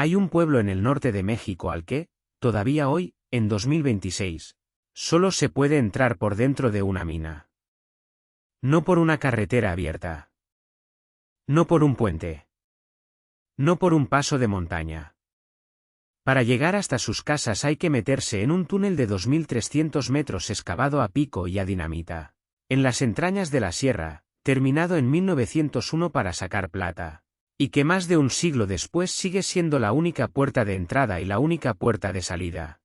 Hay un pueblo en el norte de México al que, todavía hoy, en 2026, solo se puede entrar por dentro de una mina. No por una carretera abierta. No por un puente. No por un paso de montaña. Para llegar hasta sus casas hay que meterse en un túnel de 2.300 metros excavado a pico y a dinamita, en las entrañas de la sierra, terminado en 1901 para sacar plata, y que más de un siglo después sigue siendo la única puerta de entrada y la única puerta de salida.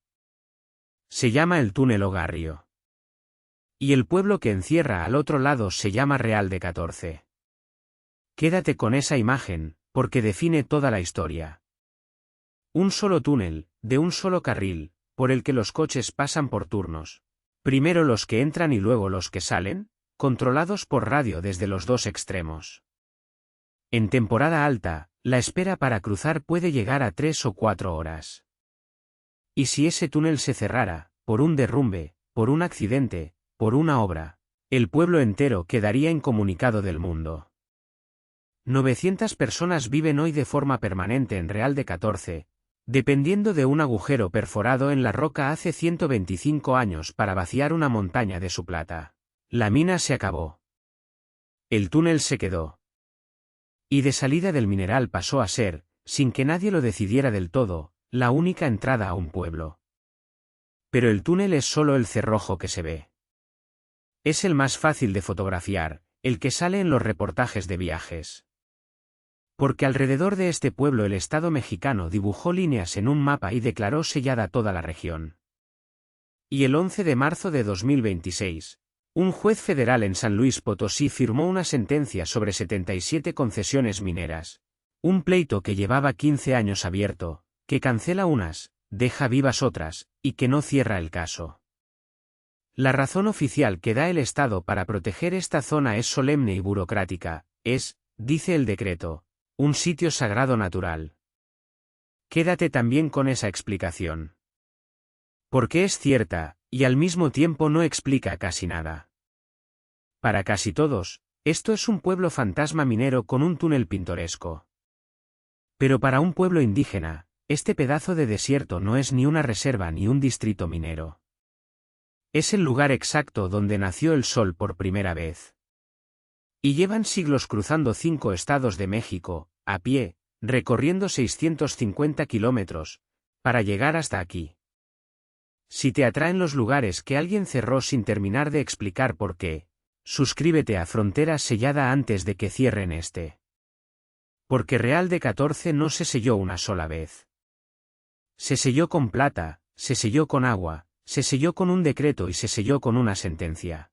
Se llama el túnel Ogarrio. Y el pueblo que encierra al otro lado se llama Real de 14. Quédate con esa imagen, porque define toda la historia. Un solo túnel, de un solo carril, por el que los coches pasan por turnos. Primero los que entran y luego los que salen, controlados por radio desde los dos extremos. En temporada alta, la espera para cruzar puede llegar a 3 o 4 horas. Y si ese túnel se cerrara, por un derrumbe, por un accidente, por una obra, el pueblo entero quedaría incomunicado del mundo. 900 personas viven hoy de forma permanente en Real de 14, dependiendo de un agujero perforado en la roca hace 125 años para vaciar una montaña de su plata. La mina se acabó. El túnel se quedó. Y de salida del mineral pasó a ser, sin que nadie lo decidiera del todo, la única entrada a un pueblo. Pero el túnel es solo el cerrojo que se ve. Es el más fácil de fotografiar, el que sale en los reportajes de viajes. Porque alrededor de este pueblo el Estado mexicano dibujó líneas en un mapa y declaró sellada toda la región. Y el 11 de marzo de 2026, un juez federal en San Luis Potosí firmó una sentencia sobre 77 concesiones mineras, un pleito que llevaba 15 años abierto, que cancela unas, deja vivas otras, y que no cierra el caso. La razón oficial que da el Estado para proteger esta zona es solemne y burocrática, es, dice el decreto, un sitio sagrado natural. Quédate también con esa explicación. Porque es cierta, y al mismo tiempo no explica casi nada. Para casi todos, esto es un pueblo fantasma minero con un túnel pintoresco. Pero para un pueblo indígena, este pedazo de desierto no es ni una reserva ni un distrito minero. Es el lugar exacto donde nació el sol por primera vez. Y llevan siglos cruzando 5 estados de México, a pie, recorriendo 650 kilómetros, para llegar hasta aquí. Si te atraen los lugares que alguien cerró sin terminar de explicar por qué, suscríbete a Frontera Sellada antes de que cierren este. Porque Real de 14 no se selló una sola vez. Se selló con plata, se selló con agua, se selló con un decreto y se selló con una sentencia.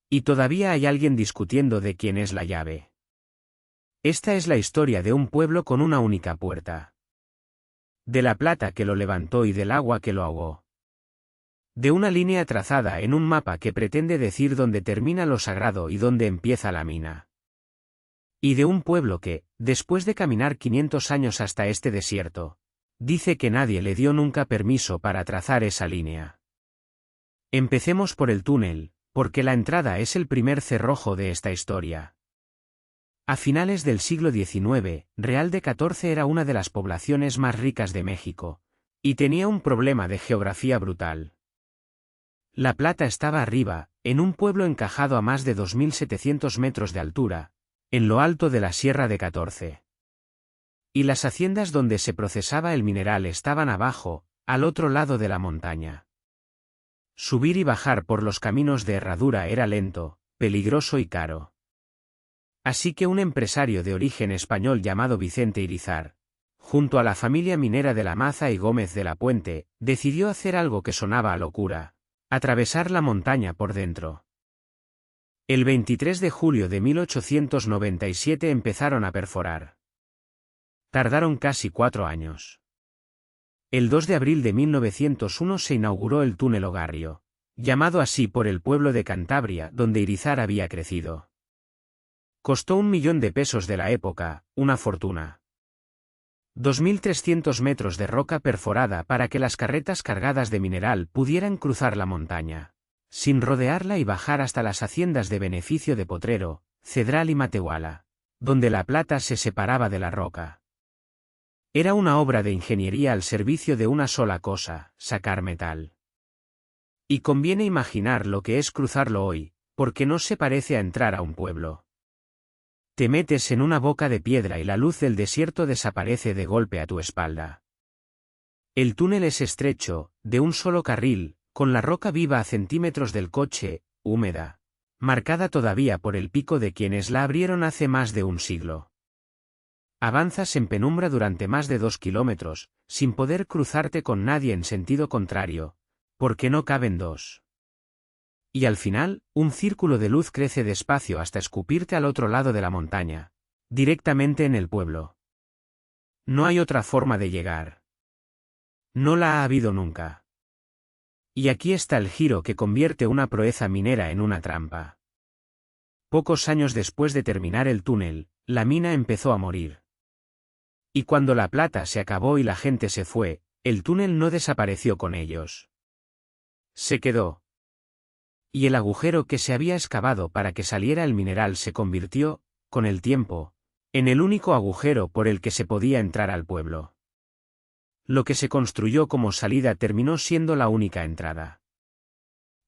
Y todavía hay alguien discutiendo de quién es la llave. Esta es la historia de un pueblo con una única puerta. De la plata que lo levantó y del agua que lo ahogó. De una línea trazada en un mapa que pretende decir dónde termina lo sagrado y dónde empieza la mina. Y de un pueblo que, después de caminar 500 años hasta este desierto, dice que nadie le dio nunca permiso para trazar esa línea. Empecemos por el túnel, porque la entrada es el primer cerrojo de esta historia. A finales del siglo XIX, Real de 14 era una de las poblaciones más ricas de México, y tenía un problema de geografía brutal. La plata estaba arriba, en un pueblo encajado a más de 2.700 metros de altura, en lo alto de la Sierra de 14. Y las haciendas donde se procesaba el mineral estaban abajo, al otro lado de la montaña. Subir y bajar por los caminos de herradura era lento, peligroso y caro. Así que un empresario de origen español llamado Vicente Irizar, junto a la familia minera de la Maza y Gómez de la Puente, decidió hacer algo que sonaba a locura: atravesar la montaña por dentro. El 23 de julio de 1897 empezaron a perforar. Tardaron casi 4 años. El 2 de abril de 1901 se inauguró el túnel Ogarrio, llamado así por el pueblo de Cantabria donde Irizar había crecido. Costó 1 millón de pesos de la época, una fortuna. 2.300 metros de roca perforada para que las carretas cargadas de mineral pudieran cruzar la montaña, sin rodearla y bajar hasta las haciendas de beneficio de Potrero, Cedral y Matehuala, donde la plata se separaba de la roca. Era una obra de ingeniería al servicio de una sola cosa, sacar metal. Y conviene imaginar lo que es cruzarlo hoy, porque no se parece a entrar a un pueblo. Te metes en una boca de piedra y la luz del desierto desaparece de golpe a tu espalda. El túnel es estrecho, de un solo carril, con la roca viva a centímetros del coche, húmeda, marcada todavía por el pico de quienes la abrieron hace más de un siglo. Avanzas en penumbra durante más de 2 kilómetros, sin poder cruzarte con nadie en sentido contrario, porque no caben dos. Y al final, un círculo de luz crece despacio hasta escupirte al otro lado de la montaña, directamente en el pueblo. No hay otra forma de llegar. No la ha habido nunca. Y aquí está el giro que convierte una proeza minera en una trampa. Pocos años después de terminar el túnel, la mina empezó a morir. Y cuando la plata se acabó y la gente se fue, el túnel no desapareció con ellos. Se quedó. Y el agujero que se había excavado para que saliera el mineral se convirtió, con el tiempo, en el único agujero por el que se podía entrar al pueblo. Lo que se construyó como salida terminó siendo la única entrada.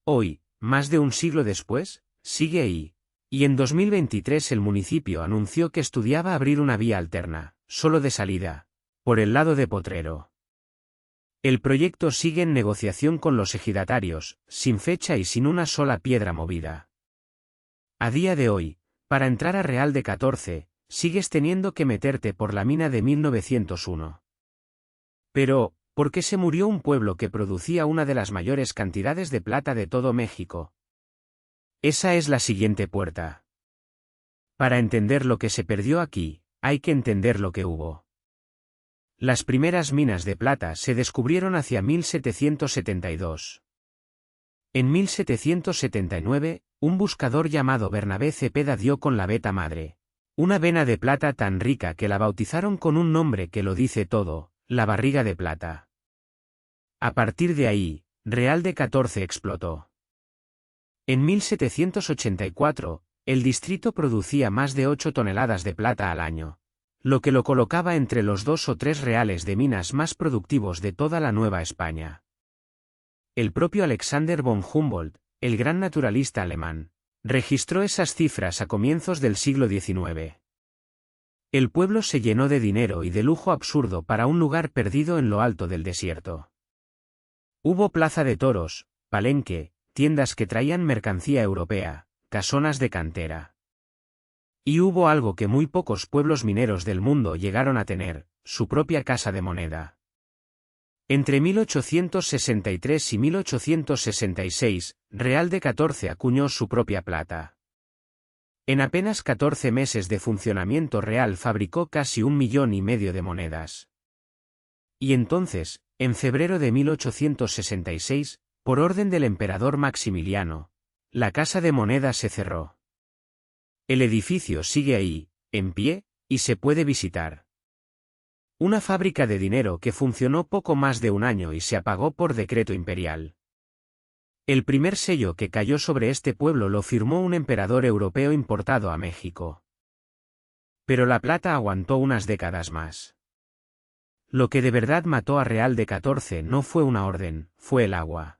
Hoy, más de un siglo después, sigue ahí, y en 2023 el municipio anunció que estudiaba abrir una vía alterna, solo de salida, por el lado de Potrero. El proyecto sigue en negociación con los ejidatarios, sin fecha y sin una sola piedra movida. A día de hoy, para entrar a Real de 14, sigues teniendo que meterte por la mina de 1901. Pero, ¿por qué se murió un pueblo que producía una de las mayores cantidades de plata de todo México? Esa es la siguiente puerta. Para entender lo que se perdió aquí, hay que entender lo que hubo. Las primeras minas de plata se descubrieron hacia 1772. En 1779, un buscador llamado Bernabé Cepeda dio con la veta madre, una vena de plata tan rica que la bautizaron con un nombre que lo dice todo, la barriga de plata. A partir de ahí, Real de 14 explotó. En 1784, el distrito producía más de 8 toneladas de plata al año, lo que lo colocaba entre los 2 o 3 reales de minas más productivos de toda la Nueva España. El propio Alexander von Humboldt, el gran naturalista alemán, registró esas cifras a comienzos del siglo XIX. El pueblo se llenó de dinero y de lujo absurdo para un lugar perdido en lo alto del desierto. Hubo plaza de toros, palenque, tiendas que traían mercancía europea, casonas de cantera. Y hubo algo que muy pocos pueblos mineros del mundo llegaron a tener, su propia casa de moneda. Entre 1863 y 1866, Real de 14 acuñó su propia plata. En apenas 14 meses de funcionamiento real fabricó casi 1,5 millones de monedas. Y entonces, en febrero de 1866, por orden del emperador Maximiliano, la casa de moneda se cerró. El edificio sigue ahí, en pie, y se puede visitar. Una fábrica de dinero que funcionó poco más de un año y se apagó por decreto imperial. El primer sello que cayó sobre este pueblo lo firmó un emperador europeo importado a México. Pero la plata aguantó unas décadas más. Lo que de verdad mató a Real de 14 no fue una orden, fue el agua.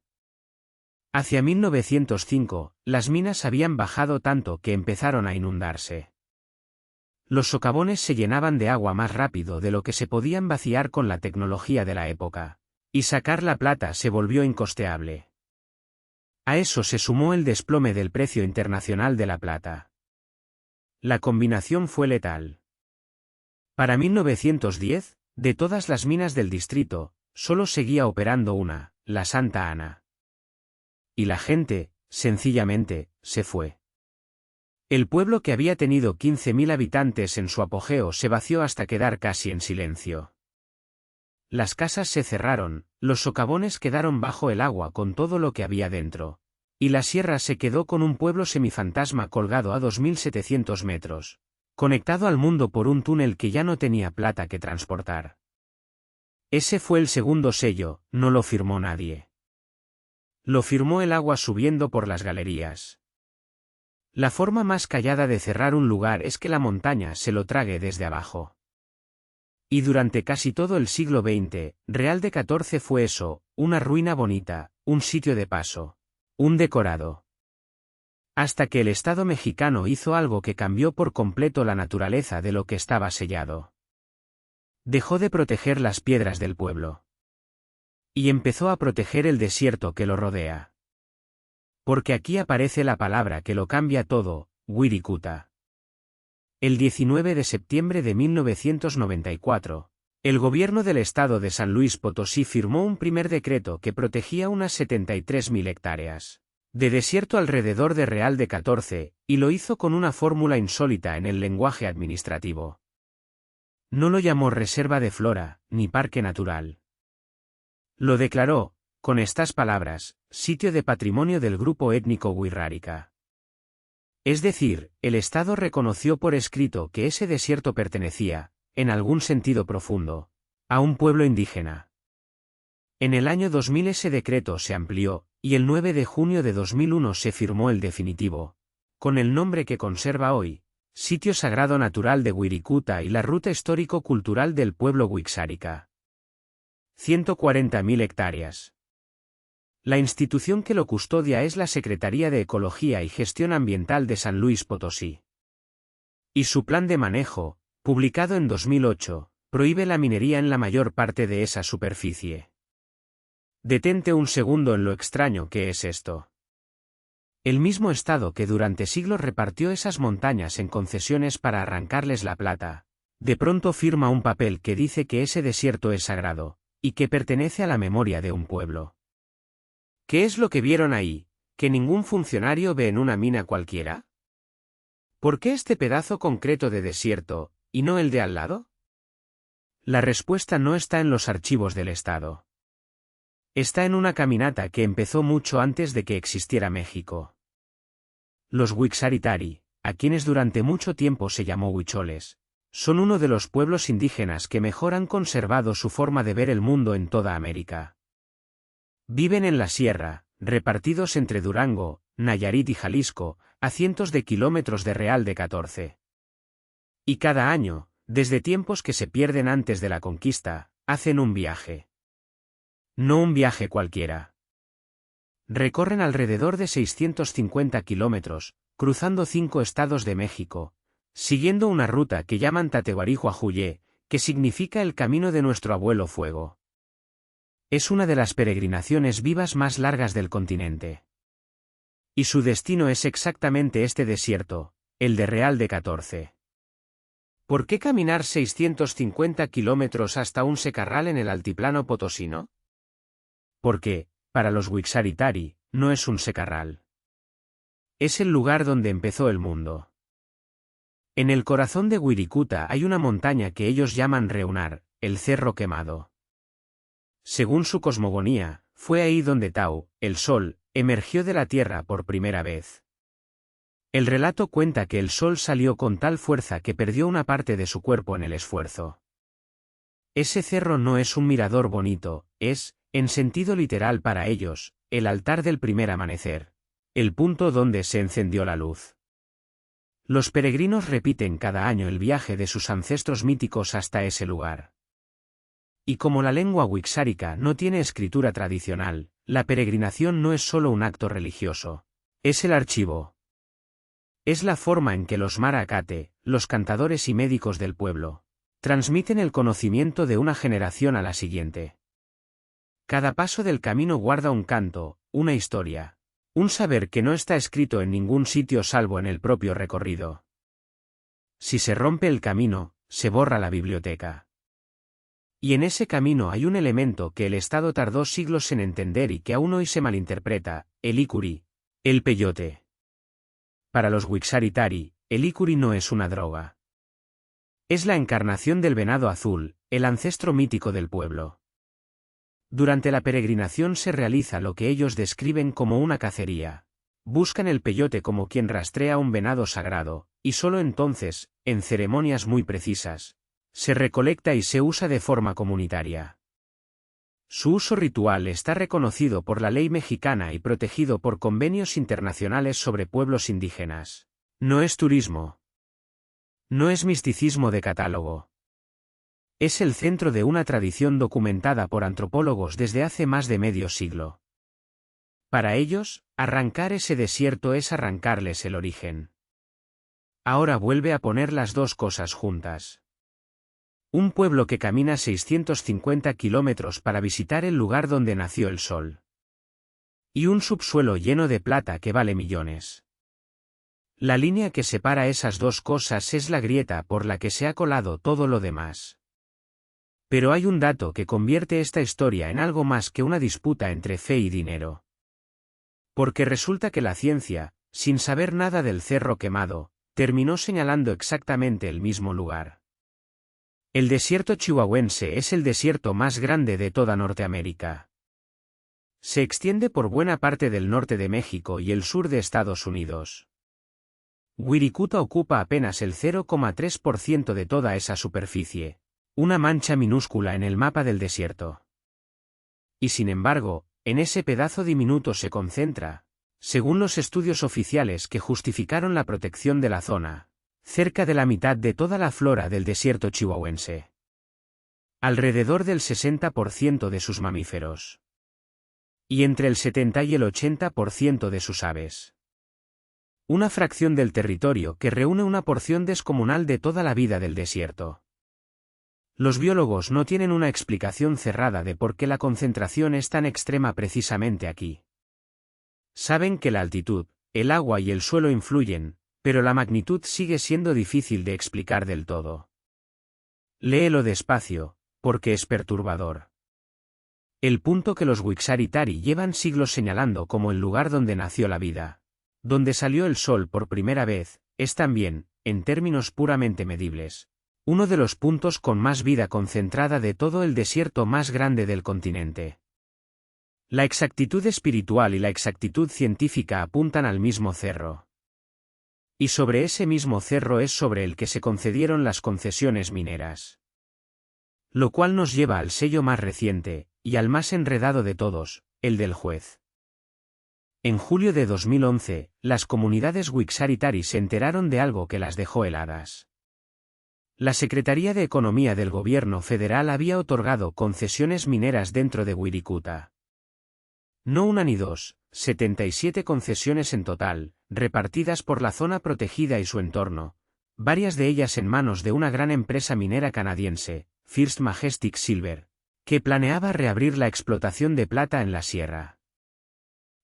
Hacia 1905, las minas habían bajado tanto que empezaron a inundarse. Los socavones se llenaban de agua más rápido de lo que se podían vaciar con la tecnología de la época, y sacar la plata se volvió incosteable. A eso se sumó el desplome del precio internacional de la plata. La combinación fue letal. Para 1910, de todas las minas del distrito, solo seguía operando una, la Santa Ana. Y la gente, sencillamente, se fue. El pueblo que había tenido 15.000 habitantes en su apogeo se vació hasta quedar casi en silencio. Las casas se cerraron, los socavones quedaron bajo el agua con todo lo que había dentro, y la sierra se quedó con un pueblo semifantasma colgado a 2.700 metros, conectado al mundo por un túnel que ya no tenía plata que transportar. Ese fue el segundo sello, no lo firmó nadie. Lo firmó el agua subiendo por las galerías. La forma más callada de cerrar un lugar es que la montaña se lo trague desde abajo. Y durante casi todo el siglo XX, Real de 14 fue eso, una ruina bonita, un sitio de paso, un decorado. Hasta que el Estado mexicano hizo algo que cambió por completo la naturaleza de lo que estaba sellado. Dejó de proteger las piedras del pueblo. Y empezó a proteger el desierto que lo rodea. Porque aquí aparece la palabra que lo cambia todo, Wirikuta. El 19 de septiembre de 1994, el gobierno del estado de San Luis Potosí firmó un primer decreto que protegía unas 73.000 hectáreas de desierto alrededor de Real de 14, y lo hizo con una fórmula insólita en el lenguaje administrativo. No lo llamó reserva de flora, ni parque natural. Lo declaró, con estas palabras, sitio de patrimonio del grupo étnico Wixárika. Es decir, el Estado reconoció por escrito que ese desierto pertenecía, en algún sentido profundo, a un pueblo indígena. En el año 2000 ese decreto se amplió, y el 9 de junio de 2001 se firmó el definitivo, con el nombre que conserva hoy, Sitio Sagrado Natural de Wirikuta y la Ruta Histórico-Cultural del Pueblo Wixárika. 140.000 hectáreas. La institución que lo custodia es la Secretaría de Ecología y Gestión Ambiental de San Luis Potosí. Y su plan de manejo, publicado en 2008, prohíbe la minería en la mayor parte de esa superficie. Detente un segundo en lo extraño que es esto. El mismo Estado que durante siglos repartió esas montañas en concesiones para arrancarles la plata, de pronto firma un papel que dice que ese desierto es sagrado, y que pertenece a la memoria de un pueblo. ¿Qué es lo que vieron ahí, que ningún funcionario ve en una mina cualquiera? ¿Por qué este pedazo concreto de desierto, y no el de al lado? La respuesta no está en los archivos del Estado. Está en una caminata que empezó mucho antes de que existiera México. Los Wixáritarí, a quienes durante mucho tiempo se llamó huicholes, son uno de los pueblos indígenas que mejor han conservado su forma de ver el mundo en toda América. Viven en la sierra, repartidos entre Durango, Nayarit y Jalisco, a cientos de kilómetros de Real de 14. Y cada año, desde tiempos que se pierden antes de la conquista, hacen un viaje. No un viaje cualquiera. Recorren alrededor de 650 kilómetros, cruzando 5 estados de México, siguiendo una ruta que llaman Tatehuarihuajuyé, que significa el camino de nuestro abuelo fuego. Es una de las peregrinaciones vivas más largas del continente. Y su destino es exactamente este desierto, el de Real de 14. ¿Por qué caminar 650 kilómetros hasta un secarral en el altiplano potosino? Porque, para los Wixáritarí, no es un secarral. Es el lugar donde empezó el mundo. En el corazón de Wirikuta hay una montaña que ellos llaman Reunar, el Cerro Quemado. Según su cosmogonía, fue ahí donde Tau, el sol, emergió de la tierra por primera vez. El relato cuenta que el sol salió con tal fuerza que perdió una parte de su cuerpo en el esfuerzo. Ese cerro no es un mirador bonito, es, en sentido literal para ellos, el altar del primer amanecer, el punto donde se encendió la luz. Los peregrinos repiten cada año el viaje de sus ancestros míticos hasta ese lugar. Y como la lengua wixárika no tiene escritura tradicional, la peregrinación no es solo un acto religioso. Es el archivo. Es la forma en que los maracate, los cantadores y médicos del pueblo, transmiten el conocimiento de una generación a la siguiente. Cada paso del camino guarda un canto, una historia, un saber que no está escrito en ningún sitio salvo en el propio recorrido. Si se rompe el camino, se borra la biblioteca. Y en ese camino hay un elemento que el Estado tardó siglos en entender y que aún hoy se malinterpreta, el icuri, el peyote. Para los Wixáritarí, el icuri no es una droga. Es la encarnación del venado azul, el ancestro mítico del pueblo. Durante la peregrinación se realiza lo que ellos describen como una cacería. Buscan el peyote como quien rastrea un venado sagrado, y solo entonces, en ceremonias muy precisas, se recolecta y se usa de forma comunitaria. Su uso ritual está reconocido por la ley mexicana y protegido por convenios internacionales sobre pueblos indígenas. No es turismo. No es misticismo de catálogo. Es el centro de una tradición documentada por antropólogos desde hace más de medio siglo. Para ellos, arrancar ese desierto es arrancarles el origen. Ahora vuelve a poner las dos cosas juntas. Un pueblo que camina 650 kilómetros para visitar el lugar donde nació el sol. Y un subsuelo lleno de plata que vale millones. La línea que separa esas dos cosas es la grieta por la que se ha colado todo lo demás. Pero hay un dato que convierte esta historia en algo más que una disputa entre fe y dinero. Porque resulta que la ciencia, sin saber nada del Cerro Quemado, terminó señalando exactamente el mismo lugar. El desierto chihuahuense es el desierto más grande de toda Norteamérica. Se extiende por buena parte del norte de México y el sur de Estados Unidos. Wirikuta ocupa apenas el 0,3% de toda esa superficie, una mancha minúscula en el mapa del desierto. Y sin embargo, en ese pedazo diminuto se concentra, según los estudios oficiales que justificaron la protección de la zona, cerca de la mitad de toda la flora del desierto chihuahuense. Alrededor del 60% de sus mamíferos. Y entre el 70 y el 80% de sus aves. Una fracción del territorio que reúne una porción descomunal de toda la vida del desierto. Los biólogos no tienen una explicación cerrada de por qué la concentración es tan extrema precisamente aquí. Saben que la altitud, el agua y el suelo influyen, pero la magnitud sigue siendo difícil de explicar del todo. Léelo despacio, porque es perturbador. El punto que los Wixárikari llevan siglos señalando como el lugar donde nació la vida, donde salió el sol por primera vez, es también, en términos puramente medibles, uno de los puntos con más vida concentrada de todo el desierto más grande del continente. La exactitud espiritual y la exactitud científica apuntan al mismo cerro. Y sobre ese mismo cerro es sobre el que se concedieron las concesiones mineras. Lo cual nos lleva al sello más reciente, y al más enredado de todos, el del juez. En julio de 2011, las comunidades Wixárikari se enteraron de algo que las dejó heladas. La Secretaría de Economía del Gobierno Federal había otorgado concesiones mineras dentro de Wirikuta. No una ni dos, 77 concesiones en total, repartidas por la zona protegida y su entorno, varias de ellas en manos de una gran empresa minera canadiense, First Majestic Silver, que planeaba reabrir la explotación de plata en la sierra.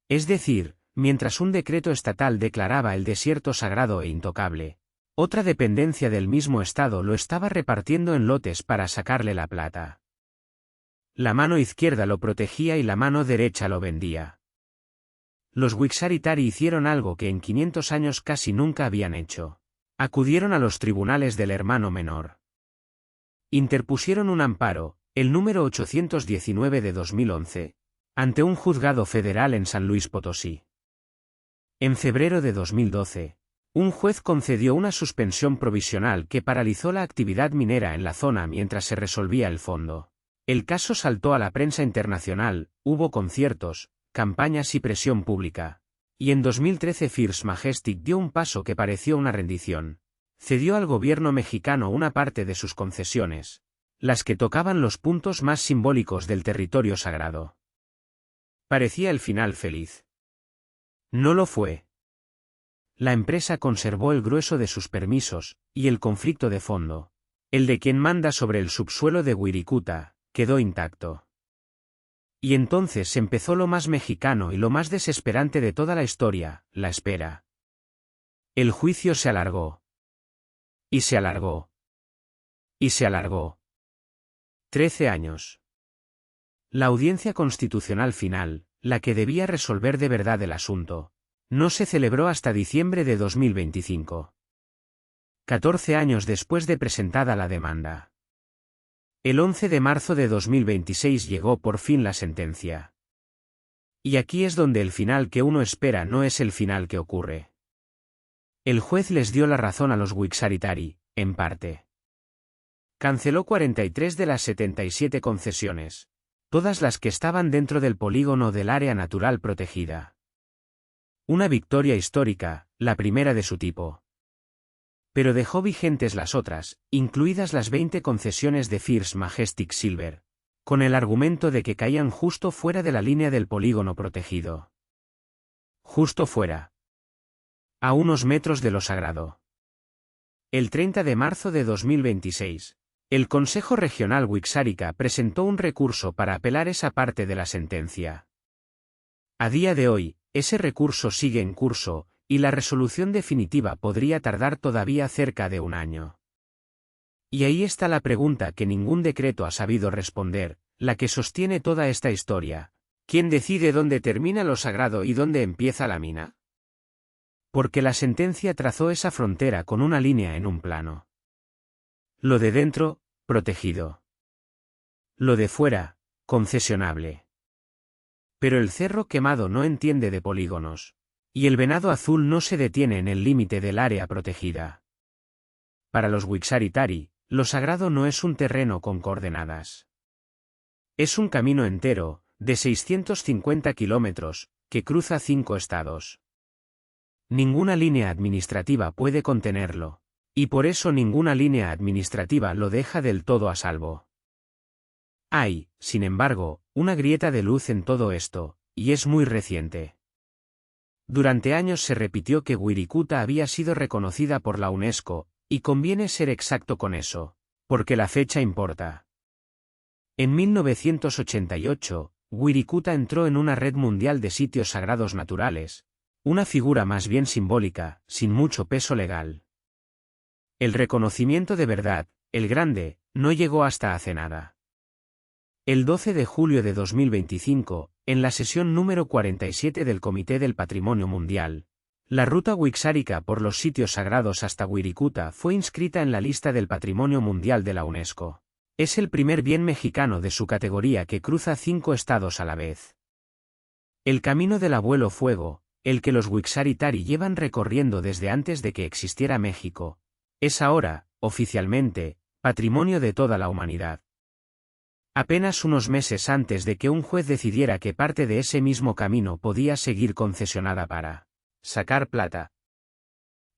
Es decir, mientras un decreto estatal declaraba el desierto sagrado e intocable, otra dependencia del mismo estado lo estaba repartiendo en lotes para sacarle la plata. La mano izquierda lo protegía y la mano derecha lo vendía. Los Wixárikari hicieron algo que en 500 años casi nunca habían hecho. Acudieron a los tribunales del hermano menor. Interpusieron un amparo, el número 819 de 2011, ante un juzgado federal en San Luis Potosí. En febrero de 2012, un juez concedió una suspensión provisional que paralizó la actividad minera en la zona mientras se resolvía el fondo. El caso saltó a la prensa internacional, hubo conciertos, campañas y presión pública. Y en 2013 First Majestic dio un paso que pareció una rendición. Cedió al gobierno mexicano una parte de sus concesiones, las que tocaban los puntos más simbólicos del territorio sagrado. Parecía el final feliz. No lo fue. La empresa conservó el grueso de sus permisos, y el conflicto de fondo, el de quien manda sobre el subsuelo de Wirikuta, quedó intacto. Y entonces empezó lo más mexicano y lo más desesperante de toda la historia, la espera. El juicio se alargó. Y se alargó. Y se alargó. 13 años. La audiencia constitucional final, la que debía resolver de verdad el asunto, no se celebró hasta diciembre de 2025. 14 años después de presentada la demanda. El 11 de marzo de 2026 llegó por fin la sentencia. Y aquí es donde el final que uno espera no es el final que ocurre. El juez les dio la razón a los Wixárikari, en parte. Canceló 43 de las 77 concesiones, todas las que estaban dentro del polígono del área natural protegida. Una victoria histórica, la primera de su tipo. pero dejó vigentes las otras, incluidas las 20 concesiones de First Majestic Silver, con el argumento de que caían justo fuera de la línea del polígono protegido. Justo fuera. A unos metros de lo sagrado. El 30 de marzo de 2026, el Consejo Regional Wixárika presentó un recurso para apelar esa parte de la sentencia. A día de hoy, ese recurso sigue en curso, y la resolución definitiva podría tardar todavía cerca de un año. Y ahí está la pregunta que ningún decreto ha sabido responder, la que sostiene toda esta historia. ¿Quién decide dónde termina lo sagrado y dónde empieza la mina? Porque la sentencia trazó esa frontera con una línea en un plano. Lo de dentro, protegido. Lo de fuera, concesionable. Pero el cerro quemado no entiende de polígonos. Y el venado azul no se detiene en el límite del área protegida. Para los Wixáritarí, lo sagrado no es un terreno con coordenadas. Es un camino entero, de 650 kilómetros, que cruza 5 estados. Ninguna línea administrativa puede contenerlo, y por eso ninguna línea administrativa lo deja del todo a salvo. Hay, sin embargo, una grieta de luz en todo esto, y es muy reciente. Durante años se repitió que Wirikuta había sido reconocida por la UNESCO, y conviene ser exacto con eso, porque la fecha importa. En 1988, Wirikuta entró en una red mundial de sitios sagrados naturales, una figura más bien simbólica, sin mucho peso legal. El reconocimiento de verdad, el grande, no llegó hasta hace nada. El 12 de julio de 2025, en la sesión número 47 del Comité del Patrimonio Mundial, la ruta wixárika por los sitios sagrados hasta Wirikuta fue inscrita en la lista del Patrimonio Mundial de la UNESCO. Es el primer bien mexicano de su categoría que cruza 5 estados a la vez. El camino del abuelo fuego, el que los Wixáritarí llevan recorriendo desde antes de que existiera México, es ahora, oficialmente, patrimonio de toda la humanidad. Apenas unos meses antes de que un juez decidiera que parte de ese mismo camino podía seguir concesionada para sacar plata.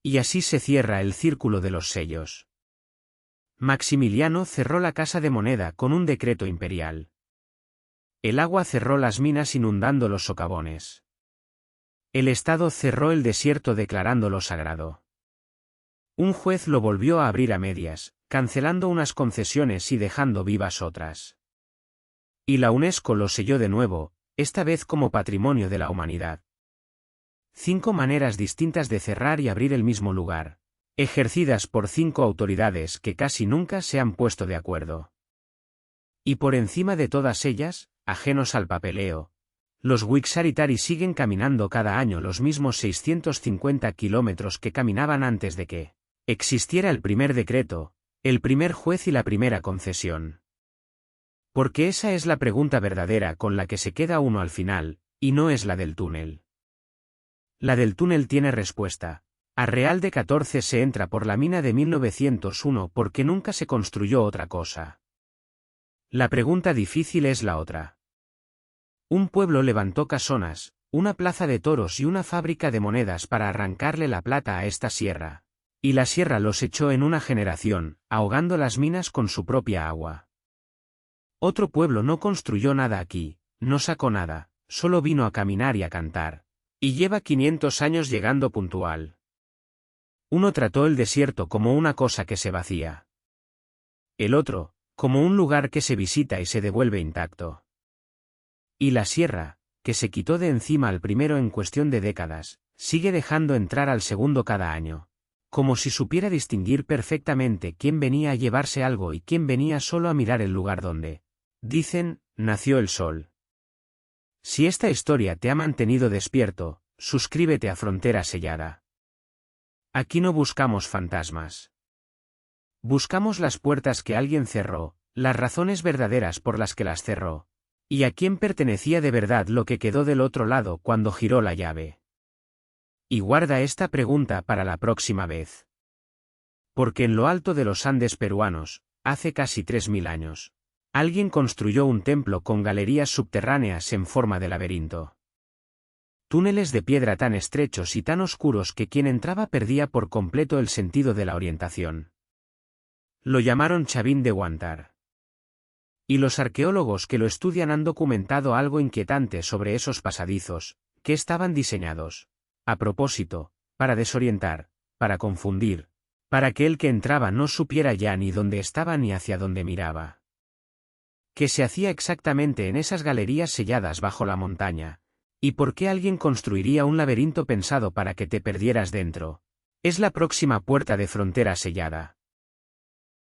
Y así se cierra el círculo de los sellos. Maximiliano cerró la Casa de Moneda con un decreto imperial. El agua cerró las minas inundando los socavones. El Estado cerró el desierto declarándolo sagrado. Un juez lo volvió a abrir a medias, cancelando unas concesiones y dejando vivas otras. Y la UNESCO lo selló de nuevo, esta vez como patrimonio de la humanidad. 5 maneras distintas de cerrar y abrir el mismo lugar, ejercidas por 5 autoridades que casi nunca se han puesto de acuerdo. Y por encima de todas ellas, ajenos al papeleo, los Wixáritarí siguen caminando cada año los mismos 650 kilómetros que caminaban antes de que existiera el primer decreto, el primer juez y la primera concesión. Porque esa es la pregunta verdadera con la que se queda uno al final, y no es la del túnel. La del túnel tiene respuesta. A Real de 14 se entra por la mina de 1901 porque nunca se construyó otra cosa. La pregunta difícil es la otra. Un pueblo levantó casonas, una plaza de toros y una fábrica de monedas para arrancarle la plata a esta sierra. Y la sierra los echó en una generación, ahogando las minas con su propia agua. Otro pueblo no construyó nada aquí, no sacó nada, solo vino a caminar y a cantar. Y lleva 500 años llegando puntual. Uno trató el desierto como una cosa que se vacía. El otro, como un lugar que se visita y se devuelve intacto. Y la sierra, que se quitó de encima al primero en cuestión de décadas, sigue dejando entrar al segundo cada año. Como si supiera distinguir perfectamente quién venía a llevarse algo y quién venía solo a mirar el lugar donde, dicen, nació el sol. Si esta historia te ha mantenido despierto, suscríbete a Frontera Sellada. Aquí no buscamos fantasmas. Buscamos las puertas que alguien cerró, las razones verdaderas por las que las cerró. Y a quién pertenecía de verdad lo que quedó del otro lado cuando giró la llave. Y guarda esta pregunta para la próxima vez. Porque en lo alto de los Andes peruanos, hace casi 3000 años, alguien construyó un templo con galerías subterráneas en forma de laberinto. Túneles de piedra tan estrechos y tan oscuros que quien entraba perdía por completo el sentido de la orientación. Lo llamaron Chavin de Guantar. Y los arqueólogos que lo estudian han documentado algo inquietante sobre esos pasadizos, que estaban diseñados, a propósito, para desorientar, para confundir, para que el que entraba no supiera ya ni dónde estaba ni hacia dónde miraba. ¿Qué se hacía exactamente en esas galerías selladas bajo la montaña? ¿Y por qué alguien construiría un laberinto pensado para que te perdieras dentro? Es la próxima puerta de frontera sellada.